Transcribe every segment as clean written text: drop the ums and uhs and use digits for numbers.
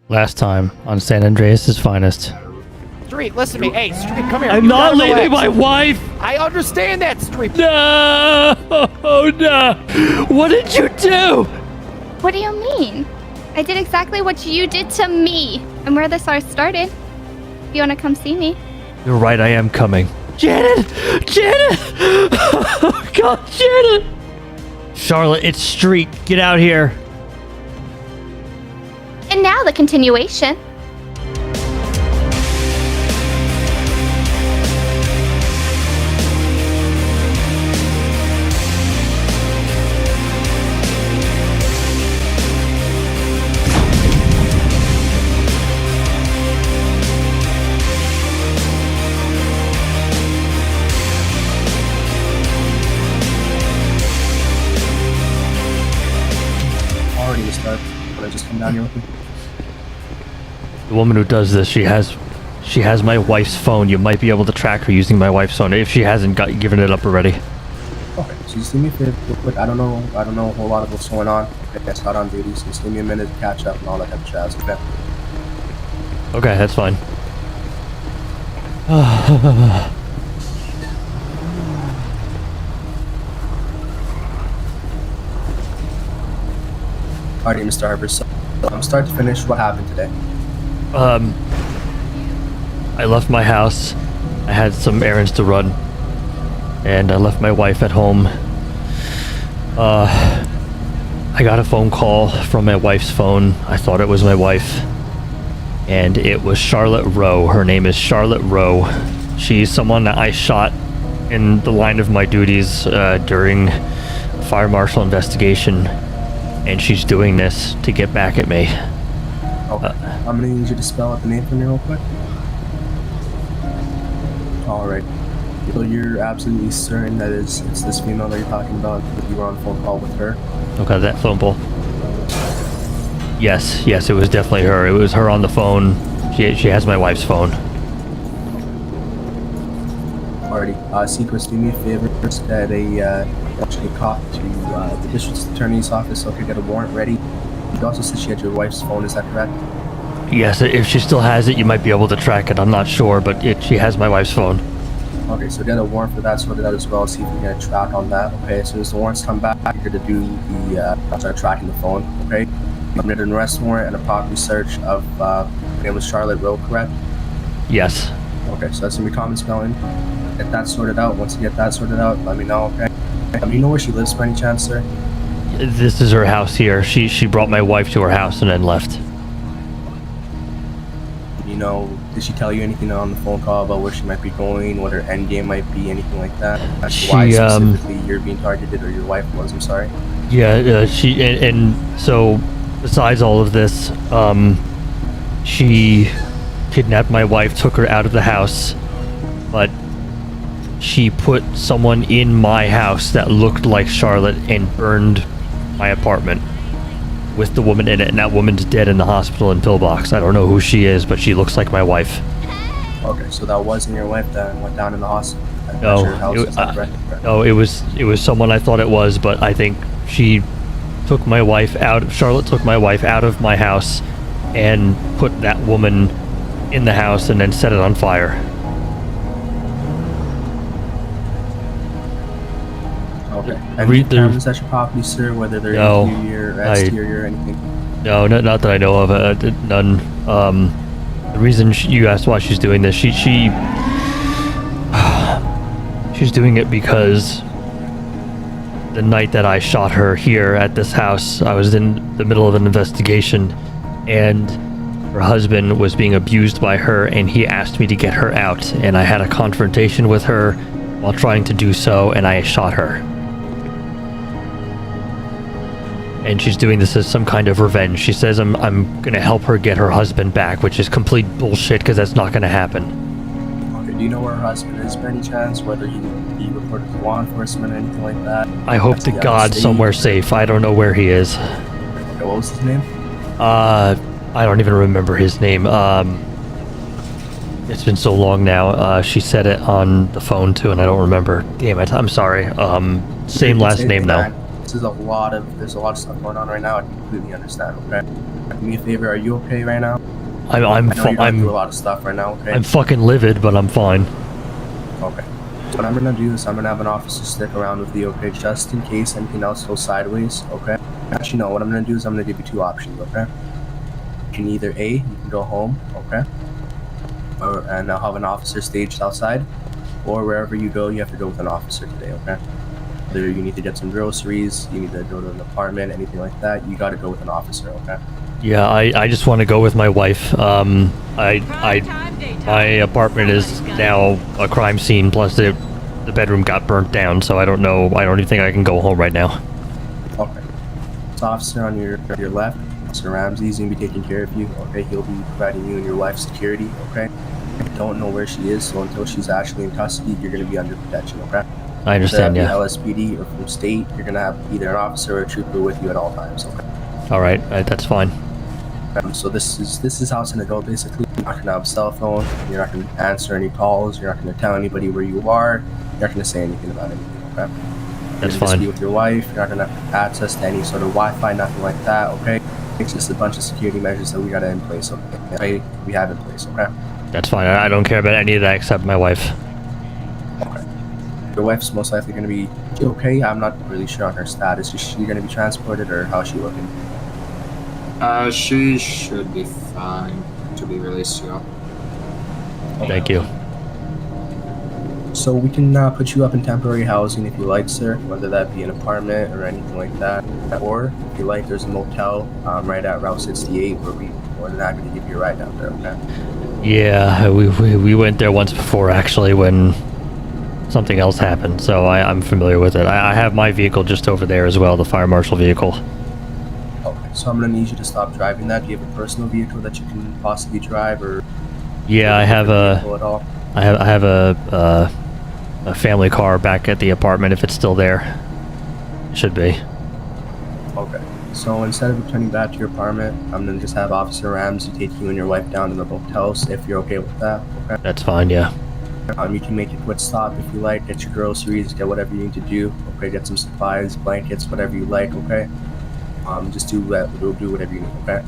Last time on San Andreas' finest. Street, listen to me. Hey, Street, come here. I'm You not gotta leaving relax. my wife! I understand that, Street. No! Oh, no! What did you do? What do you mean? I did exactly what you did to me. I'm where this all started. If you want to come see me. You're right, I am coming. Janet! Janet! Oh, God, Janet! Charlotte, it's Street. Get out here. And now the continuation. Already to start. But I just come down here with me. The woman who does this, she has my wife's phone. You might be able to track her using my wife's phone if she hasn't given it up already. Okay, so just do me a favor real quick. I don't know a whole lot of what's going on. It's not on duty, so just give me a minute to catch up and all that type of jazz. Okay. Okay, that's fine. Alrighty, Mr. Harper. So, start to finish, what happened today? I left my house. I had some errands to run. And I left my wife at home. I got a phone call from my wife's phone. I thought it was my wife. And it was Charlotte Rowe. Her name is Charlotte Rowe. She's someone that I shot in the line of my duties during a fire marshal investigation. And she's doing this to get back at me. Okay. I'm gonna need you to spell out the name for me real quick. Alright. So you're absolutely certain that it's this female that you're talking about, that you were on a phone call with her? Okay, that phone call. Yes, it was definitely her. It was her on the phone. She has my wife's phone. Alrighty. Sequence, do me a favor. First, get actually a cop to the district attorney's office so I could get a warrant ready. You also said she had your wife's phone, is that correct? Yes, if she still has it, you might be able to track it. I'm not sure, but she has my wife's phone. Okay, so get a warrant for that sorted out as well, see if we can get a track on that. Okay, as soon as the warrants come back, you're going to do the, start tracking the phone, okay? I'm going to an arrest warrant and a property search of, her name was Charlotte Rowe, correct? Yes. Okay, so that's going to be common spelling. Get that sorted out. Once you get that sorted out, let me know, okay? You know where she lives by any chance, sir? This is her house here. She brought my wife to her house and then left. You know, did she tell you anything on the phone call about where she might be going, what her end game might be, anything like that? That's why specifically you're being targeted, or your wife was, I'm sorry? Yeah, and so besides all of this, she kidnapped my wife, took her out of the house, but she put someone in my house that looked like Charlotte and burned my apartment with the woman in it, and that woman's dead in the hospital in pillbox. I don't know who she is, but she looks like my wife. Okay, so that wasn't your wife that went down in the hospital? No, no, it was someone I thought it was, but I think she took my wife out. Charlotte took my wife out of my house and put that woman in the house and then set it on fire. Okay. And you cameras at your property, sir, whether they're interior or exterior or anything? No, not that I know of. None. The reason you asked why she's doing this, she's doing it because the night that I shot her here at this house, I was in the middle of an investigation, and her husband was being abused by her, and he asked me to get her out, and I had a confrontation with her while trying to do so, and I shot her. And she's doing this as some kind of revenge. She says I'm gonna help her get her husband back, which is complete bullshit because that's not gonna happen. Okay, do you know where her husband is by any chance? Whether he reported to law enforcement or anything like that? I hope to God somewhere safe. I don't know where he is. Okay, what was his name? I don't even remember his name. It's been so long now. She said it on the phone too, and I don't remember. Damn it, I'm sorry. Same last name though. There's a lot of stuff going on right now. I completely understand, okay? Do me a favor, are you okay right now? I'm I know you're going through a I'm lot of stuff right now, okay? I'm fucking livid, but I'm fine. Okay. So what I'm gonna do is I'm gonna have an officer stick around with you, okay? Just in case anything else goes sideways, okay? Actually, no, what I'm gonna do is I'm gonna give you two options, okay? You can either A, you can go home, okay? And I'll have an officer staged outside, or wherever you go, you have to go with an officer today, okay? Whether you need to get some groceries, you need to go to an apartment, anything like that, you gotta go with an officer, okay? Yeah, I just want to go with my wife. My apartment is now a crime scene. Plus, the bedroom got burnt down, so I don't know. I don't even think I can go home right now. Okay. So officer on your left, Officer Ramsey's gonna be taking care of you, okay? He'll be providing you and your wife security, okay? I don't know where she is, so until she's actually in custody, you're gonna be under protection, okay? I understand. The Yeah. LSPD or from state, you're gonna have either an officer or a trooper with you at all times, okay? All right. That's fine. So this is how it's gonna go. Basically, you're not gonna have a cell phone. You're not gonna answer any calls. You're not gonna tell anybody where you are. You're not gonna say anything about anything. Okay. That's you're gonna fine. just be with your wife. You're not gonna have access to any sort of Wi-Fi, nothing like that. Okay. It's just a bunch of security measures that we got in place. Okay. We have in place. Okay. That's fine. I don't care about any of that except my wife. Okay. Your wife's most likely gonna be okay. I'm not really sure on her status. Is she gonna be transported or how's she looking? She should be fine to be released, yeah. Thank you. So we can put you up in temporary housing if you like, sir, whether that be an apartment or anything like that. Or, if you like, there's a motel right at Route 68 where we're more than happy to give you a ride down there, okay? Yeah, we went there once before actually when something else happened, so I'm familiar with it. I have my vehicle just over there as well, the fire marshal vehicle. Okay, so I'm going to need you to stop driving that. Do you have a personal vehicle that you can possibly drive, or... Yeah, I have vehicle at all? I have a family car back at the apartment if it's still there. Should be. Okay. So instead of returning back to your apartment, I'm gonna just have Officer Ramsey take you and your wife down to the hotels if you're okay with that. Okay. That's fine, yeah. You can make a quick stop if you like, get your groceries, get whatever you need to do. Okay, get some supplies, blankets, whatever you like. Okay. Just do whatever you need. Okay.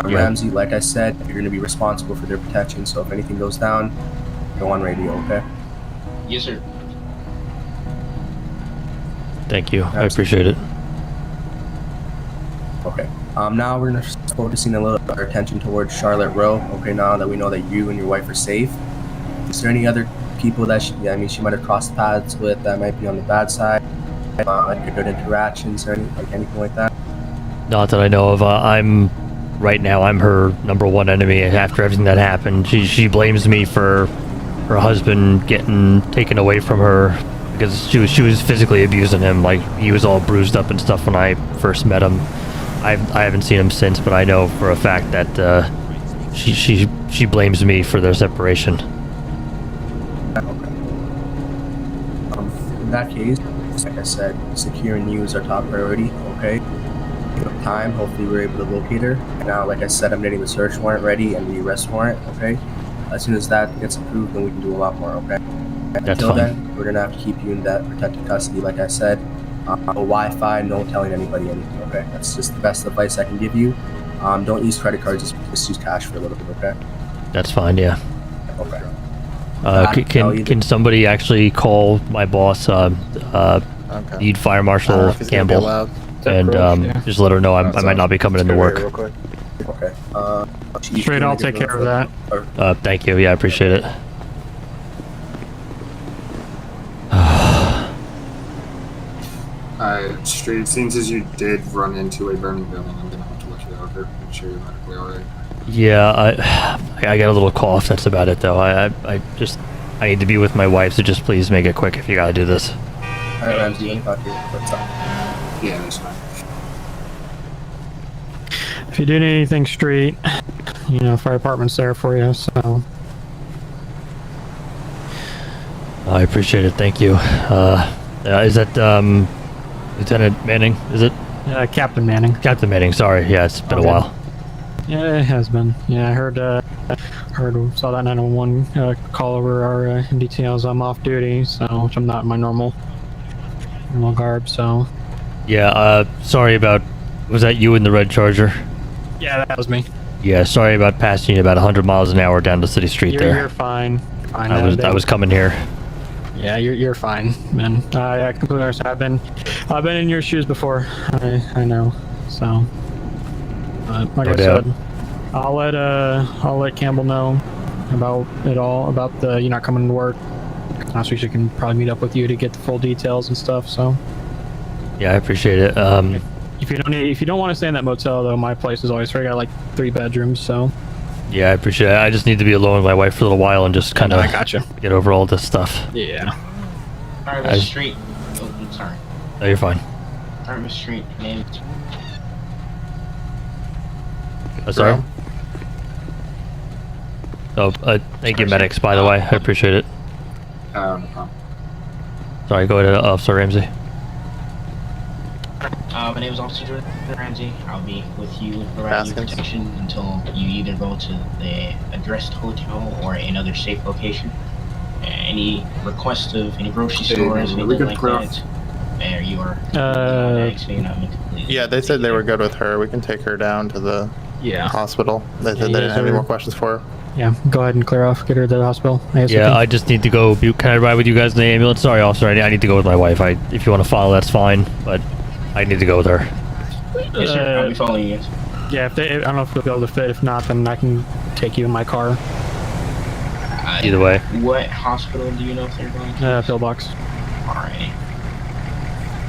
Yeah. Ramsey, like I said, you're gonna be responsible for their protection. So if anything goes down, go on radio. Okay. Yes, sir. Thank you. I appreciate it. Okay. Now we're gonna start focusing a little bit of our attention towards Charlotte Rowe. Okay. Now that we know that you and your wife are safe, is there any other people that she might have crossed paths with that might be on the bad side? Like good interactions or anything like that? Not that I know of. Right now I'm her number one enemy after everything that happened. She blames me for her husband getting taken away from her because she was physically abusing him. Like, he was all bruised up and stuff when I first met him. I haven't seen him since, but I know for a fact that she blames me for their separation. Okay. In that case, like I said, securing you is our top priority. Okay. With time, hopefully we're able to locate her. And now, like I said, I'm getting the search warrant ready and the arrest warrant. Okay. As soon as that gets approved, then we can do a lot more. Okay. That's Until fine. then, we're gonna have to keep you in that protected custody. Like I said, no Wi-Fi, no telling anybody anything. Okay. That's just the best advice I can give you. Don't use credit cards. Just use cash for a little bit. Okay. That's fine, yeah. Okay. Can somebody actually call my boss, lead fire marshal Campbell, and just let her know I might not be coming into work. Okay. Straight, I'll take care of that. Thank you. Yeah, I appreciate it. Street, since as you did run into a burning building, I'm gonna have to look you over, make sure you're medically alright. Yeah, I got a little cough. That's about it, though. I need to be with my wife, so just please make it quick if you gotta do this. Alright, Ramsey, you got your what's up? Yeah, that's fine. If you do need anything, Street, fire department's there for you, so. I appreciate it. Thank you. Is that Lieutenant Manning? Is it? Captain Manning. Captain Manning. Sorry. Yeah, it's been a while. Yeah, it has been. Yeah, I heard saw that 911 call over our details. I'm off duty, so which I'm not in my normal garb. So. Yeah. Sorry about. Was that you in the red Charger? Yeah, that was me. Yeah, sorry about passing you about 100 miles an hour down the city street there. You're fine. Fine. I was coming here. Yeah, you're fine, man. I completely understand. I've been in your shoes before. I know. So, like No I doubt. said, I'll let Campbell know about it all, about the you not coming to work. Last week she can probably meet up with you to get the full details and stuff. So, Yeah, I appreciate it. if you don't want to stay in that motel though, my place is always free. I got like 3 bedrooms, so. Yeah, I appreciate it. I just need to be alone with my wife for a little while and just kind of I gotcha. get over all this stuff. Yeah. Sorry, I- Mr. Street. Oh, I'm sorry. No, you're fine. Sorry, Mr. Street. Name. Sorry? Oh, thank you, medics, by the way. I appreciate it. No problem. Sorry, go ahead, Officer Ramsey. My name is Officer Jordan Ramsey. I'll be with you around your protection until you either go to the addressed hotel or another safe location. Any request of any grocery stores, we anything could like clear off. that, there you are. Yeah, they said they were good with her. We can take her down to the Yeah. hospital. They said they didn't have any more questions for her. Yeah. Go ahead and clear off. Get her to the hospital. ASAP. Yeah, I just need to go. Can I ride with you guys in the ambulance? Sorry, officer. I need to go with my wife. If you want to follow, that's fine. But I need to go with her. Yes, sir. I'll be following you. Yeah, I don't know if they'll be able to fit. If not, then I can take you in my car. Either way. What hospital do you know if they're going to? Pillbox. Alright.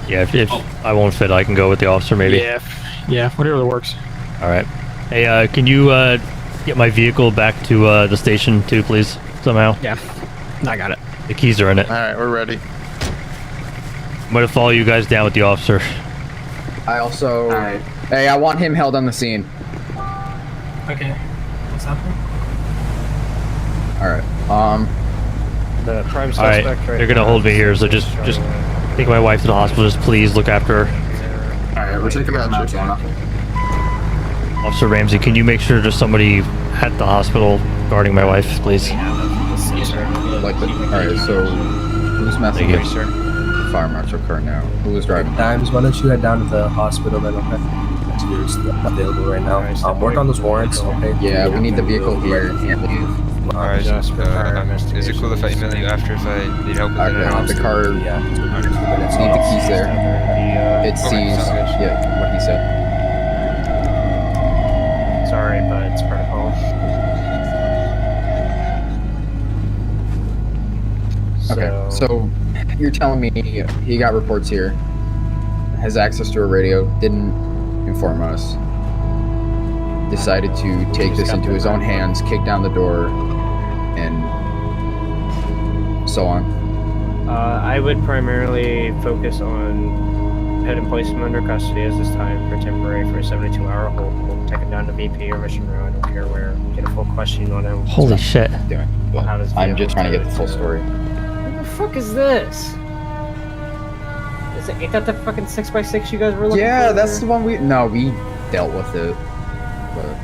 Yeah, if I won't fit, I can go with the officer maybe. Yeah, whatever works. All right. Hey, can you get my vehicle back to the station too, please? Somehow. Yeah, I got it. The keys are in it. All right, we're ready. I'm gonna follow you guys down with the officer. I also. Alright. Hey, I want him held on the scene. Okay. What's happening? Alright. The prime All right. They're gonna hold me here, so just take my wife to the hospital. Just please look after her. Alright, we're taking her out Gotcha. now. Officer Ramsey, can you make sure there's somebody at the hospital guarding my wife, please? Yes, sir. Like the. Alright, so. Who's messing Thank with you. Fire Marshal car now? Who is driving? Dimes, why don't you head down to the hospital then, okay? That's yours available right now. Work on those warrants, okay? Yeah, we need the vehicle here. Can't leave. Alright, is it cool if I email you after if I need help with it? Okay, the car. Yeah. Need the keys there. It Okay, sees. sounds good. Yeah, what he said. Sorry, but it's protocol. Okay, so you're telling me he got reports here, has access to a radio, didn't inform us, decided to take this into his own hands, kick down the door, and so on. I would primarily focus on head and place him under custody as this time for temporary for a 72-hour hold. We'll take him down to VP or Mission Row. I don't care where. Get a full questioning on him. Holy shit. Doing. How does I'm just trying to get the full story. What the fuck is this? Ain't that the fucking 6x6 you guys were looking for? Yeah, that's the one we dealt with it. But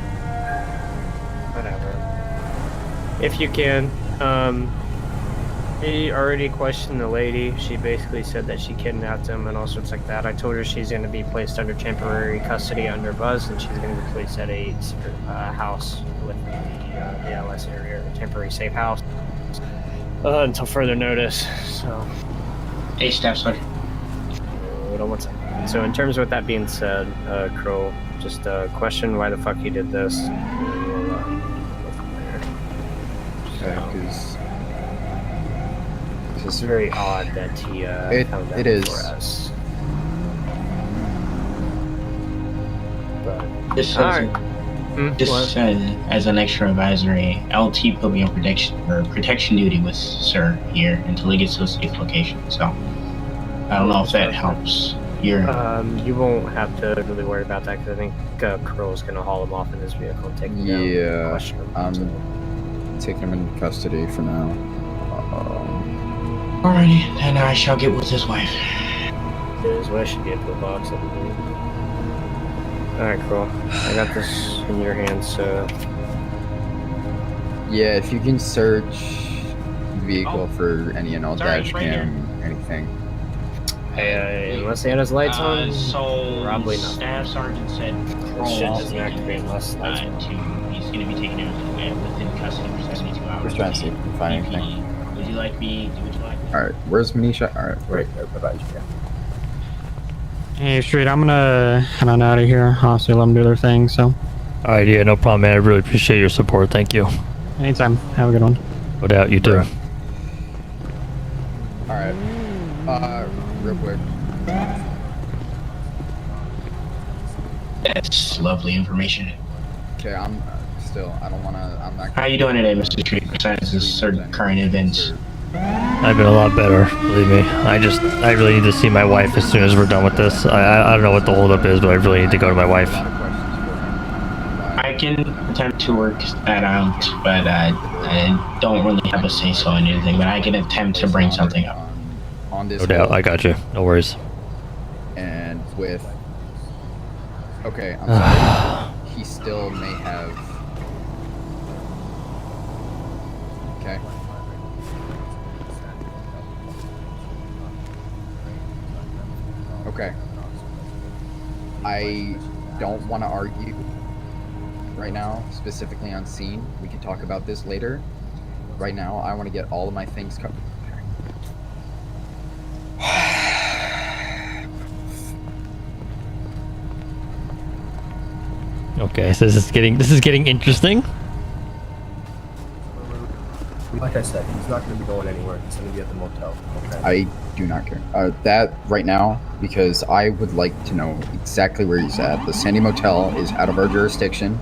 Whatever. If you can, he already questioned the lady. She basically said that she kidnapped him and all sorts like that. I told her she's going to be placed under temporary custody under Buzz, and she's going to be placed at a secret house within the LS area, a temporary safe house, until further notice. So, Hey, Staff Sergeant. hold on one second. So, in terms of with that being said, Crow, just question why the fuck he did this. And we'll go from there. because It's very odd that he found that it is. for us. But Just Alright. as an extra advisory, LT put me on protection duty with Sir here until he gets to a safe location. So I don't know if that helps. You won't have to really worry about that because I think Crow's gonna haul him off in his vehicle and take him down. Yeah, Question him. I'm taking him into custody for now. Alrighty, then I shall get with his wife. His wife should be at the box, I believe. Alright, Crow. I got this in your hands, so Yeah, if you can search the vehicle for any and all Sorry, dash right cam, anything. Hey, unless he had his lights on, So probably not. Staff Sergeant said This shit doesn't activate unless lights are on. he's going to be taken within custody for 72 hours. Just trying to see if we can find anything. Would you like me? Alright, where's Manisha? Alright, Right there, bye-bye. Yeah. Hey, Street, I'm gonna head on out of here. Honestly, let them do their thing, so. Alright, yeah, no problem, man. I really appreciate your support. Thank you. Anytime. Have a good one. No doubt, you too. Alright. Real quick. That's lovely information. Okay, I'm I don't wanna, I'm not. How you doing today, Mr. Street, besides this certain current events? I've been a lot better, believe me. I really need to see my wife as soon as we're done with this. I don't know what the holdup is, but I really need to go to my wife. I can attempt to work that out, but I don't really have a say-so on anything, but I can attempt to bring something up. On this No doubt, I got you. No worries. And with... Okay, I'm sorry. He still may have... Okay. Okay. I don't want to argue right now, specifically on scene. We can talk about this later. Right now, I want to get all of my things covered. Okay, so this is getting interesting. Like I said, he's not going to be going anywhere. He's going to be at the motel. Okay. I do not care. That right now, because I would like to know exactly where he's at. The Sandy Motel is out of our jurisdiction.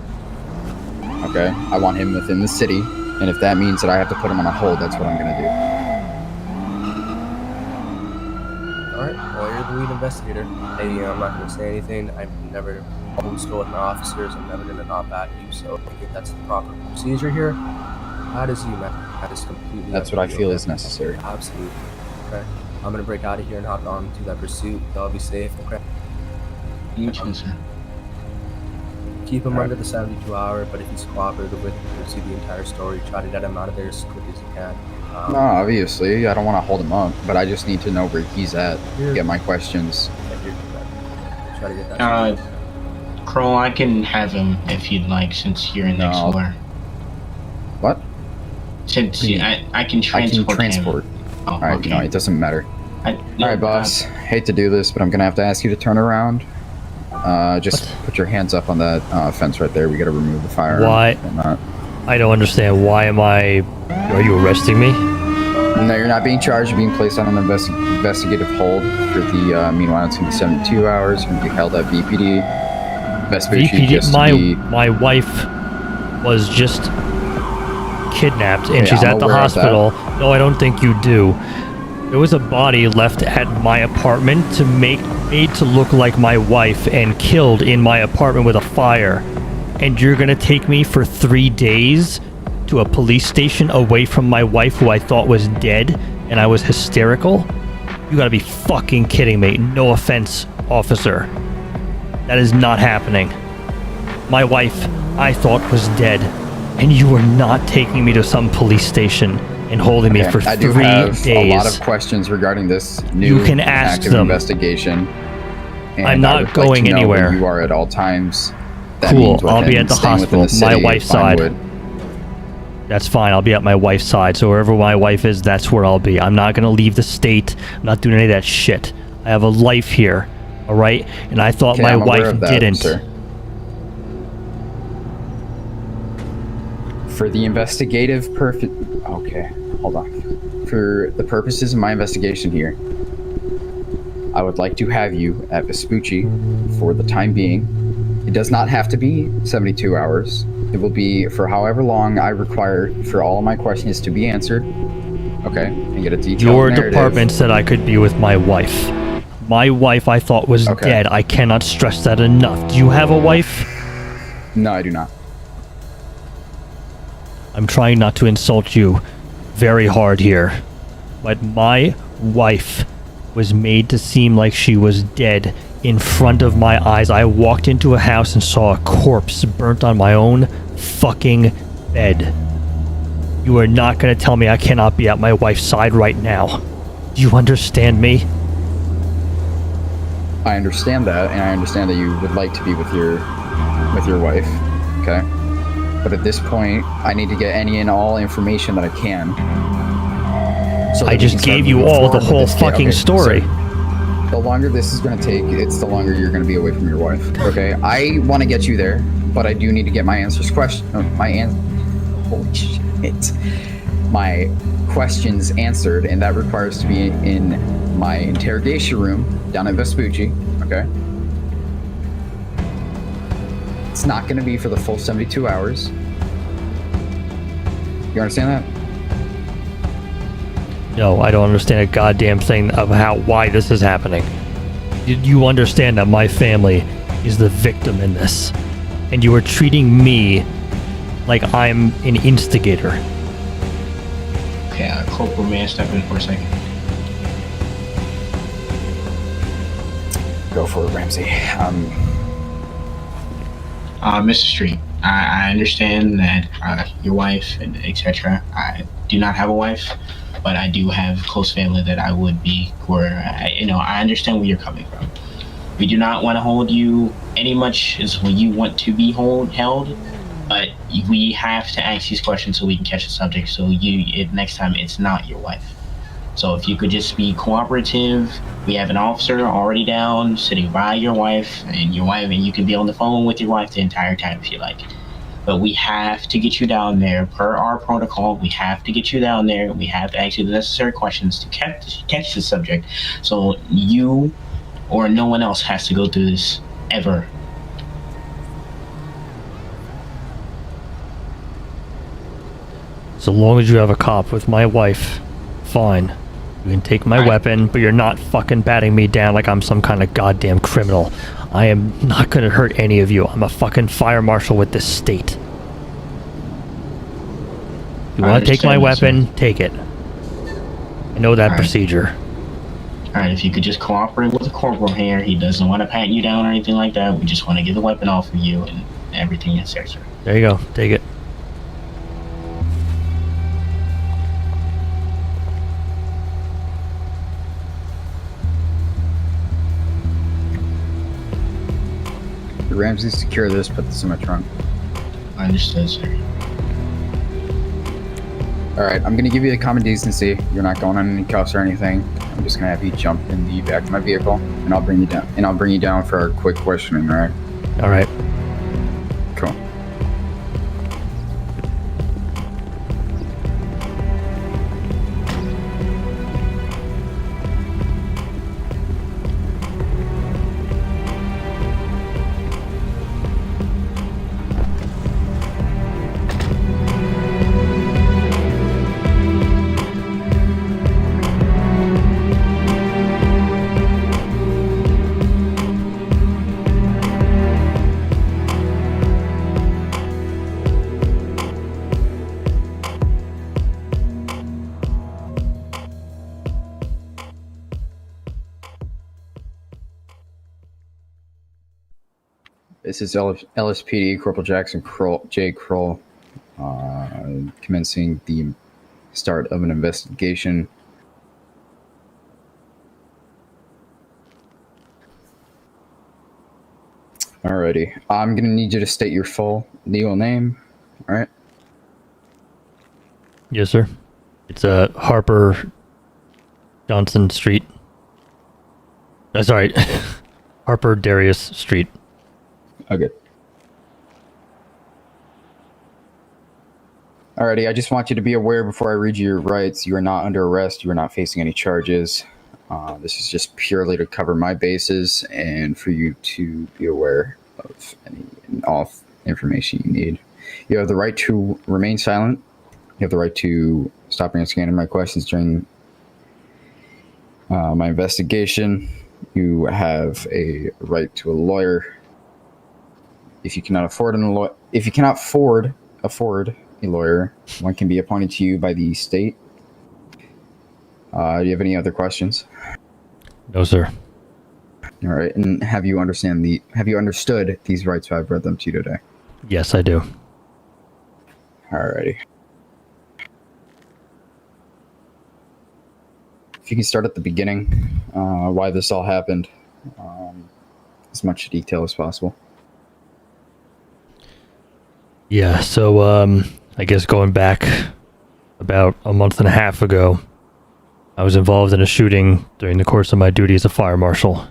Okay? I want him within the city, and if that means that I have to put him on a hold, that's what I'm going to do. Alright, well, you're the lead investigator. Hey, I'm not going to say anything. I've never always go with my officers. I'm never going to not back you, so if that's the proper procedure here, that is you, man. That is completely... That's what I feel is necessary. Absolutely. Okay. I'm going to break out of here and hop on to that pursuit. They'll be safe, okay? Keep him under the 72-hour, but if he's cooperative with you, see the entire story. Try to get him out of there as quick as you can. No, obviously, I don't want to hold him up, but I just need to know where he's at. Get my questions. Try to get that. Kroll, I can have him if you'd like, since you're next door. What? Since I can transport him. Oh, Alright, okay. no, it doesn't matter. Alright, boss. Hate to do this, but I'm gonna have to ask you to turn around. Just put your hands up on that fence right there. We gotta remove the fire. Why? I don't understand. Why am I... Are you arresting me? No, you're not being charged. You're being placed on an investigative hold for the... meanwhile, it's gonna be 72 hours. You're gonna be held at VPD. VPD? My wife was just kidnapped, and she's at the hospital. No, I don't think you do. There was a body left at my apartment made to look like my wife and killed in my apartment with a fire. And you're gonna take me for 3 days to a police station away from my wife, who I thought was dead, and I was hysterical? You gotta be fucking kidding me. No offense, officer. That is not happening. My wife, I thought, was dead, and you were not taking me to some police station and holding me for 3 days. I do have a lot of questions regarding this new active investigation. And I'm not going anywhere. Where you are at all times. That cool. I'll be at the hospital, my wife's side. That's fine. I'll be at my wife's side. So wherever my wife is, that's where I'll be. I'm not gonna leave the state. I'm not doing any of that shit. I have a life here. All right, and I thought my wife didn't. Sir. For the investigative purpose, okay, hold on. For the purposes of my investigation here, I would like to have you at Vespucci for the time being. It does not have to be 72 hours. It will be for however long I require for all of my questions to be answered. Okay, and get a detailed Your narrative. department said I could be with my wife. My wife, I thought, was dead. I cannot stress that enough. Do you have a wife? No, I do not. I'm trying not to insult you very hard here, but my wife was made to seem like she was dead in front of my eyes. I walked into a house and saw a corpse burnt on my own fucking bed. You are not going to tell me I cannot be at my wife's side right now. Do you understand me? I understand that, and I understand that you would like to be with your wife. Okay. But at this point, I need to get any and all information that I can. So I just gave you all the whole fucking story. So the longer this is going to take, it's the longer you're going to be away from your wife. Okay. I want to get you there, but I do need to get my my questions answered, and that requires to be in my interrogation room down at Vespucci. Okay. It's not going to be for the full 72 hours. You understand that? No, I don't understand a goddamn thing of why this is happening. You understand that my family is the victim in this, and you are treating me like I'm an instigator. Okay, Corporal, may I step in for a second? Go for it, Ramsey. Mr. Street, I understand that your wife and etc. I do not have a wife, but I do have close family that I would be. I understand where you're coming from. We do not want to hold you any much as when you want to be held, but we have to ask these questions so we can catch the subject. So next time it's not your wife. So if you could just be cooperative, we have an officer already down sitting by your wife, and you can be on the phone with your wife the entire time if you like. But we have to get you down there per our protocol. We have to get you down there. We have to ask you the necessary questions to catch the subject, so you or no one else has to go through this ever. So long as you have a cop with my wife, fine. You can take my weapon, but you're not fucking batting me down like I'm some kind of goddamn criminal. I am not gonna hurt any of you. I'm a fucking fire marshal with this state. You want to take my weapon, take it. I know that procedure. Alright, if you could just cooperate with the corporal here. He doesn't want to pat you down or anything like that. We just want to get the weapon off of you and everything is there, sir. There you go. Take it. Ramsey, secure this, put this in my trunk. I understood, sir. Alright, I'm gonna give you the common decency. You're not going on any cuffs or anything. I'm just gonna have you jump in the back of my vehicle, and I'll bring you down for a quick questioning, alright? Alright. Cool. This is LSPD Corporal Jackson J. Kroll, commencing the start of an investigation. Alrighty, I'm gonna need you to state your full legal name. All right. Yes, sir. It's Harper Johnson Street. Sorry, Harper Darius Street. Okay. Alrighty, I just want you to be aware before I read you your rights. You are not under arrest. You are not facing any charges. This is just purely to cover my bases and for you to be aware of any and all information you need. You have the right to remain silent. You have the right to stop answering my questions during my investigation. You have a right to a lawyer. If you cannot afford a lawyer, one can be appointed to you by the state. Do you have any other questions? No, sir. All right, and have you understood these rights? I've read them to you today. Yes, I do. Alrighty. If you can start at the beginning, why this all happened, as much detail as possible. Yeah, so I guess going back about a month and a half ago, I was involved in a shooting during the course of my duty as a fire marshal.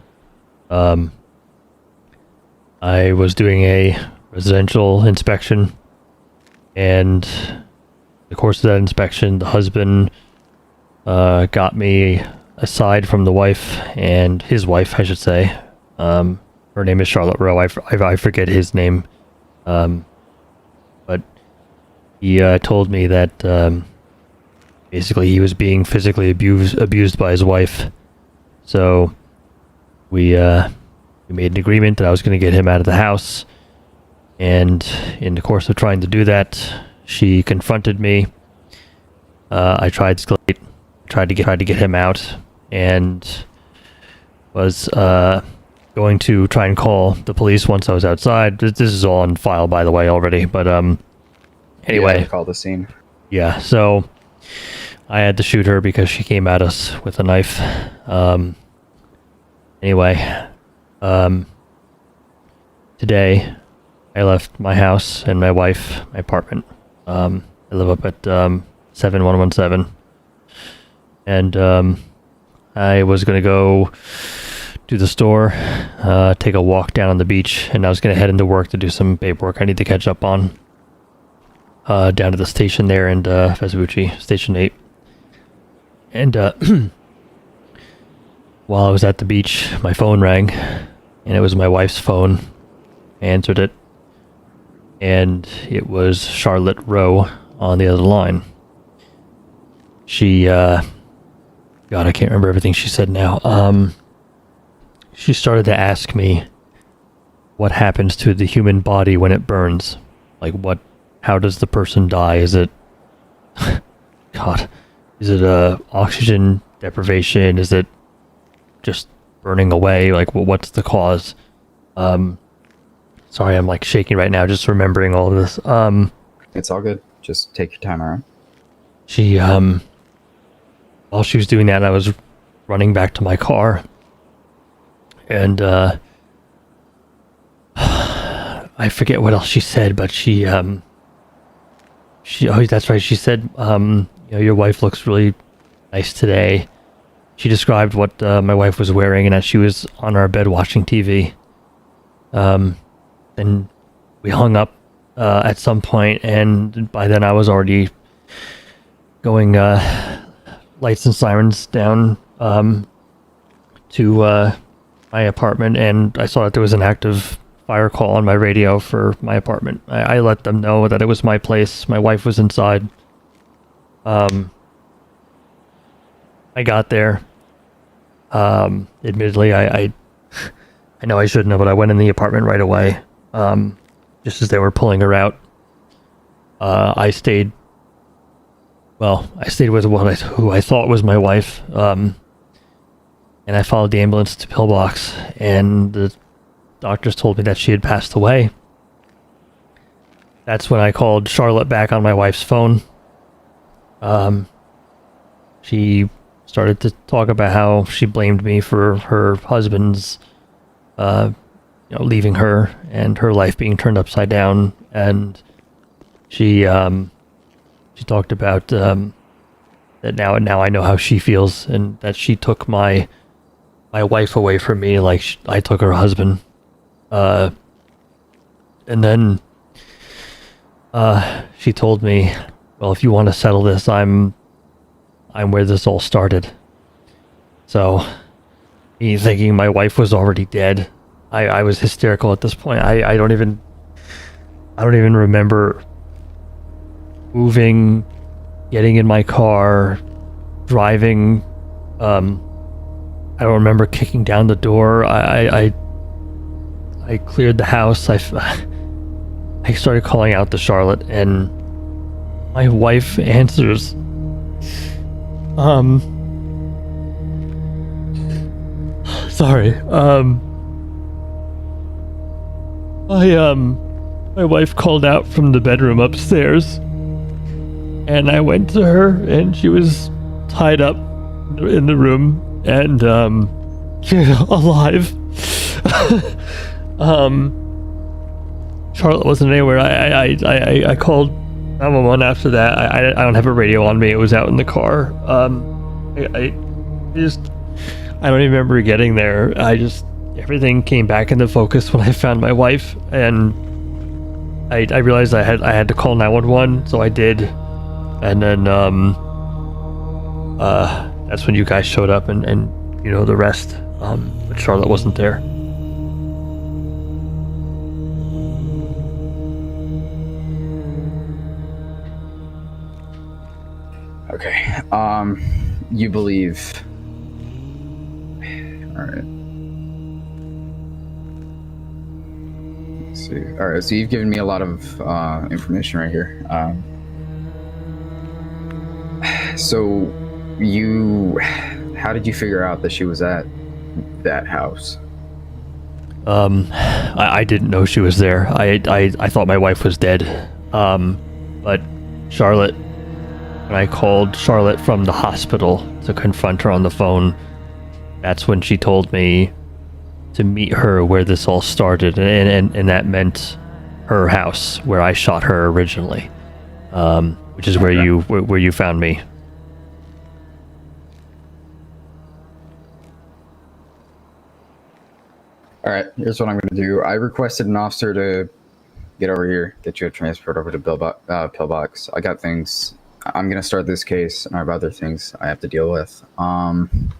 I was doing a residential inspection, and in the course of that inspection, the husband got me aside from the wife, and his wife, I should say. Her name is Charlotte Rowe. I forget his name. But he told me that basically he was being physically abused by his wife. So we made an agreement that I was going to get him out of the house. And in the course of trying to do that, she confronted me. I tried to escalate, tried to get him out, and was going to try and call the police once I was outside. This is all on file, by the way, already. But anyway, call the scene. Yeah, so I had to shoot her because she came at us with a knife. Anyway, today I left my house and my wife, my apartment. I live up at 7117, and I was gonna go to the store, take a walk down on the beach, and I was gonna head into work to do some paperwork I need to catch up on. Down to the station there in Vespucci, Station 8. And while I was at the beach, my phone rang, and it was my wife's phone. I answered it, and it was Charlotte Rowe on the other line. She, God, I can't remember everything she said now. She started to ask me what happens to the human body when it burns. Like, how does the person die? Is it, God, is it oxygen deprivation? Is it just burning away? Like, what's the cause? Sorry, I'm like shaking right now just remembering all of this. It's all good. Just take your time around. She, while she was doing that, I was running back to my car, and I forget what else she said, but she, oh, that's right. She said, your wife looks really nice today. She described what my wife was wearing, and that she was on our bed watching TV. Then we hung up at some point, and by then I was already going lights and sirens down to my apartment, and I saw that there was an active fire call on my radio for my apartment. I let them know that it was my place. My wife was inside. I got there. Admittedly, I know I shouldn't have, but I went in the apartment right away. Just as they were pulling her out. I stayed with who I thought was my wife. And I followed the ambulance to Pillbox, and the doctors told me that she had passed away. That's when I called Charlotte back on my wife's phone. She started to talk about how she blamed me for her husband's, leaving her and her life being turned upside down. And she talked about that now I know how she feels, and that she took my wife away from me like I took her husband. And then she told me, well, if you want to settle this, I'm where this all started. So, me thinking my wife was already dead, I was hysterical at this point. I don't even remember moving, getting in my car, driving. I don't remember kicking down the door. I cleared the house. I started calling out to Charlotte, and my wife answers. Sorry. My wife called out from the bedroom upstairs, and I went to her, and she was tied up in the room, and alive. Charlotte wasn't anywhere. I called 911 after that. I don't have a radio on me. It was out in the car. I don't even remember getting there. Everything came back into focus when I found my wife, and I realized I had to call 911, so I did. And then that's when you guys showed up, and you know the rest. But Charlotte wasn't there. Okay. You believe. Alright. Let's see. Alright, so you've given me a lot of information right here. So how did you figure out that she was at that house? I didn't know she was there. I thought my wife was dead. But Charlotte, when I called Charlotte from the hospital to confront her on the phone, that's when she told me to meet her where this all started, and that meant her house where I shot her originally, which is where you found me. All right, here's what I'm going to do. I requested an officer to get over here, get you a transport over to Pillbox. I got things. I'm going to start this case, and I have other things I have to deal with. I'm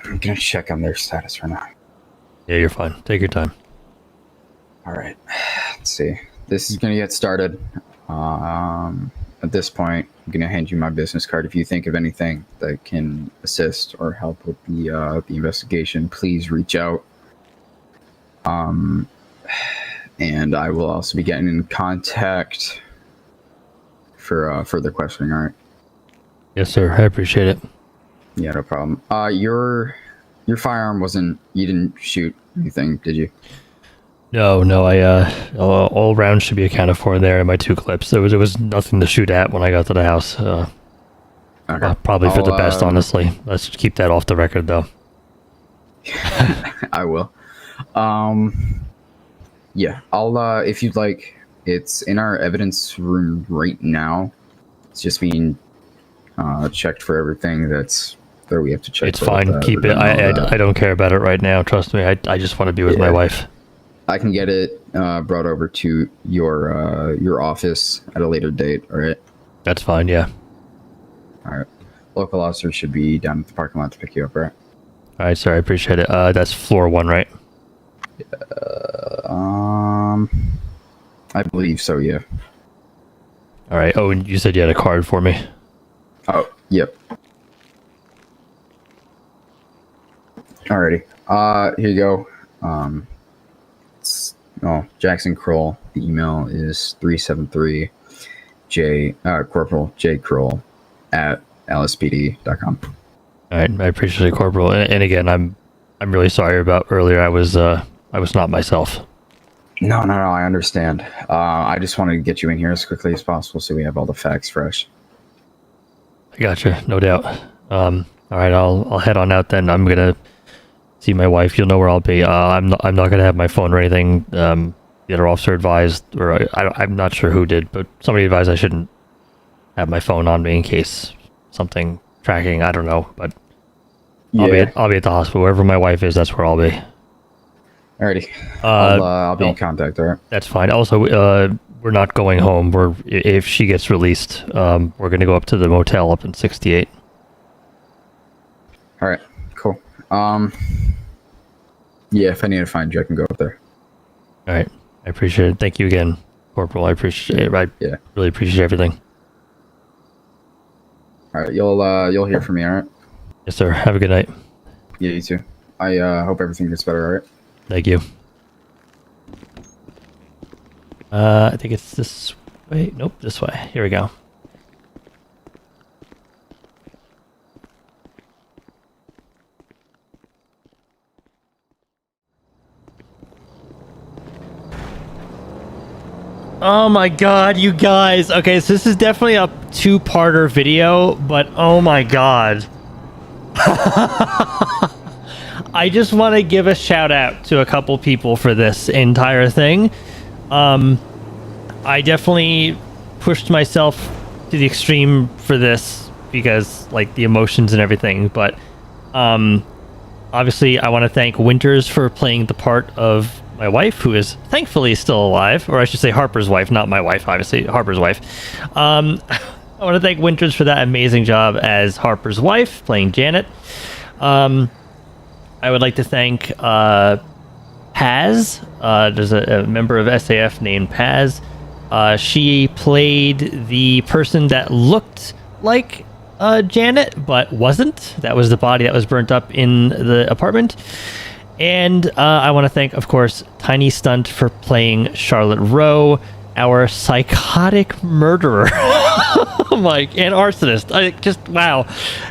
going to check on their status right now. Yeah, you're fine. Take your time. All right. Let's see. This is going to get started. At this point, I'm going to hand you my business card. If you think of anything that can assist or help with the investigation, please reach out. And I will also be getting in contact for further questioning. All right. Yes, sir. I appreciate it. Yeah, no problem. Your firearm wasn't. You didn't shoot anything, did you? No. All rounds should be accounted for in there in my 2 clips. There was nothing to shoot at when I got to the house. Okay. Probably for the best, honestly. Let's keep that off the record, though. I will. Yeah, I'll, if you'd like, it's in our evidence room right now. It's just being checked for everything that we have to check. It's fine. Keep it. I don't care about it right now. Trust me. I just want to be with my wife. I can get it brought over to your office at a later date, all right? That's fine, yeah. All right. Local officers should be down at the parking lot to pick you up, right? All right, sir. I appreciate it. That's floor 1, right? I believe so, yeah. All right. Oh, and you said you had a card for me. Oh, yep. Alrighty. Here you go. Jackson Kroll. The email is 373 Corporal J Kroll at lspd.com. All right, I appreciate it, Corporal. And again, I'm really sorry about earlier. I was not myself. No, I understand. I just wanted to get you in here as quickly as possible so we have all the facts fresh. I gotcha, no doubt. All right, I'll head on out then. I'm gonna see my wife. You'll know where I'll be. I'm not gonna have my phone or anything. The other officer advised, or I'm not sure who did, but somebody advised I shouldn't have my phone on me in case something tracking. I don't know, but yeah. I'll be at the hospital. Wherever my wife is, that's where I'll be. Alrighty. I'll be in contact. All right. That's fine. Also, we're not going home. If she gets released, we're gonna go up to the motel up in 68. All right. Cool. Yeah, if I need to find you, I can go up there. All right. I appreciate it. Thank you again, Corporal. I appreciate it. I really appreciate everything. All right. You'll hear from me. All right. Yes, sir. Have a good night. Yeah, you too. I hope everything gets better. All right. Thank you. I think it's this way. Nope, this way. Here we go. Oh my god, you guys. Okay, so this is definitely a 2-parter video, but oh my god. I just want to give a shout out to a couple people for this entire thing. I definitely pushed myself to the extreme for this because, like, the emotions and everything. But obviously, I want to thank Winters for playing the part of my wife, who is thankfully still alive, or I should say Harper's wife, not my wife, obviously, Harper's wife. I want to thank Winters for that amazing job as Harper's wife, playing Janet. I would like to thank Paz. There's a member of SAF named Paz. She played the person that looked like Janet, but wasn't. That was the body that was burnt up in the apartment. And I want to thank, of course, Tiny Stunt for playing Charlotte Rowe, our psychotic murderer. Mike, and arsonist. Wow.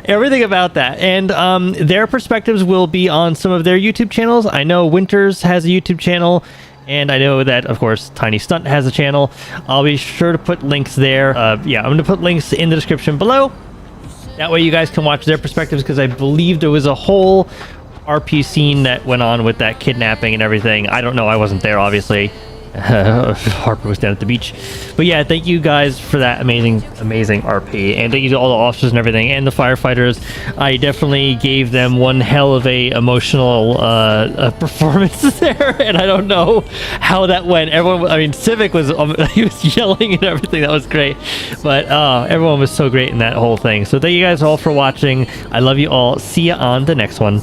Everything about that. And their perspectives will be on some of their YouTube channels. I know Winters has a YouTube channel, and I know that, of course, Tiny Stunt has a channel. I'll be sure to put links there. Yeah, I'm going to put links in the description below. That way you guys can watch their perspectives, because I believe there was a whole RP scene that went on with that kidnapping and everything. I don't know. I wasn't there, obviously. Harper was down at the beach. But yeah, thank you guys for that amazing RP, and thank you to all the officers and everything, and the firefighters. I definitely gave them one hell of a emotional performance there, and I don't know how that went. Everyone, I mean, Civic was he was yelling and everything. That was great, but everyone was so great in that whole thing. So thank you guys all for watching. I love you all. See you on the next one.